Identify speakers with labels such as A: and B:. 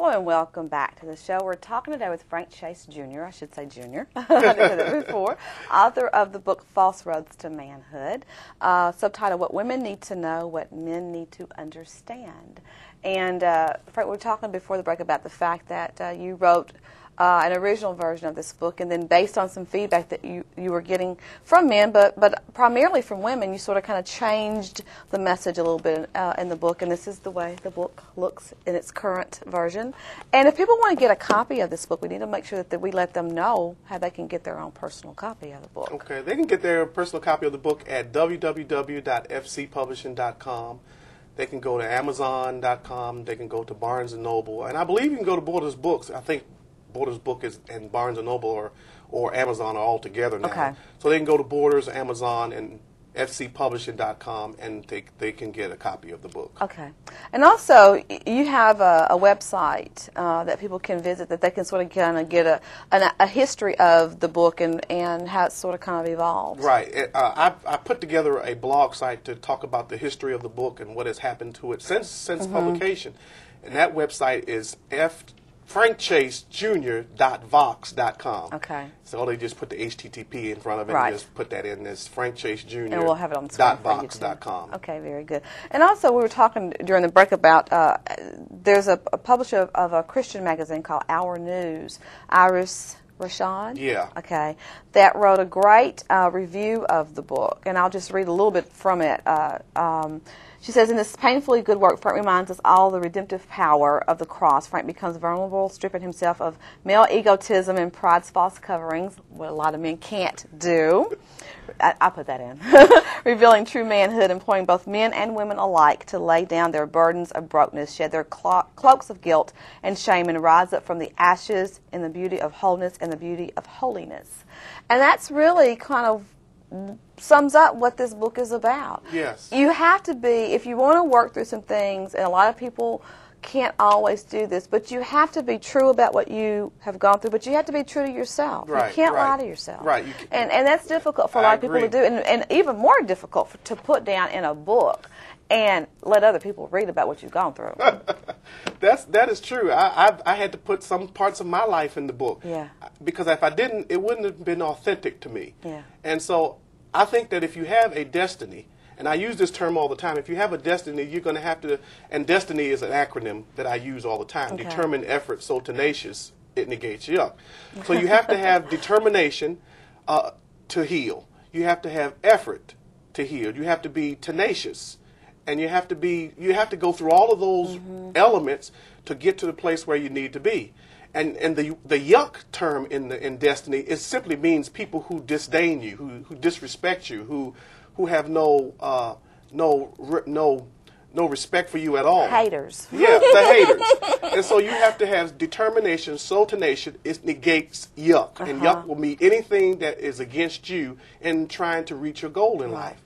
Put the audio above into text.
A: Hello and welcome back to the show. We're talking today with Frank Chase Jr., I should say Jr., I didn't say that before, author of the book False Roads to Manhood, subtitled What Women Need to Know, What Men Need to Understand. And Frank, we were talking before the break about the fact that you wrote an original version of this book, and then based on some feedback that you were getting from men, but primarily from women, you sort of kind of changed the message a little bit in the book, and this is the way the book looks in its current version. And if people want to get a copy of this book, we need to make sure that we let them know how they can get their own personal copy of the book.
B: Okay, they can get their personal copy of the book at www.fcpublishing.com. They can go to Amazon.com. They can go to Barnes & Noble. And I believe you can go to Borders Books. I think Borders Book and Barnes & Noble or Amazon are all together now. Okay. So they can go to Borders, Amazon, and fcpublishing.com, and they can get a copy of the book.
A: Okay. And also, you have a website that people can visit that they can sort of kind of get a history of the book and how it's sort of kind of evolved.
B: Right. I put together a blog site to talk about the history of the book and what has happened to it since publication. And that website is frankchasejr.vox.com.
A: Okay.
B: So they just put the HTTP in front of it and just put that in as frankchasejr.vox.com.
A: And we'll have it on the screen for you too. Okay, very good. And also we were talking during the break about there's a publisher of a Christian magazine called Our News, Iris Rashad?
B: Yeah.
A: Okay. That wrote a great review of the book, and I'll just read a little bit from it. She says, in this painfully good work, Frank reminds us all the redemptive power of the cross. Frank becomes vulnerable, stripping himself of male egotism and pride's false coverings, what a lot of men can't do. I put that in. Revealing true manhood, employing both men and women alike to lay down their burdens of brokenness, shed their cloaks of guilt and shame, and rise up from the ashes in the beauty of wholeness and the beauty of holiness. And that's really kind of sums up what this book is about.
B: Yes.
A: You have to be, if you want to work through some things, and a lot of people can't always do this, but you have to be true about what you have gone through, but you have to be true to yourself.
B: Right,
A: you can't lie to yourself.
B: Right.
A: And that's difficult for a lot of people to do, and even more difficult to put down in a book and let other people read about what you've gone through.
B: That is true. I had to put some parts of my life in the book.
A: Yeah.
B: Because if I didn't, it wouldn't have been authentic to me.
A: Yeah.
B: And so I think that if you have a destiny, and I use this term all the time, if you have a destiny, you're going to have to, and destiny is an acronym that I use all the time, determined effort so tenacious it negates yuck. So you have to have determination to heal. You have to have effort to heal. You have to be tenacious. And you have to go through all of those elements to get to the place where you need to be. And the yuck term in destiny, it simply means people who disdain you, who disrespect you, who have no respect for you at all.
A: Haters.
B: Yeah, the haters. And so you have to have determination so tenacious it negates yuck. And yuck will meet anything that is against you in trying to reach your goal in life.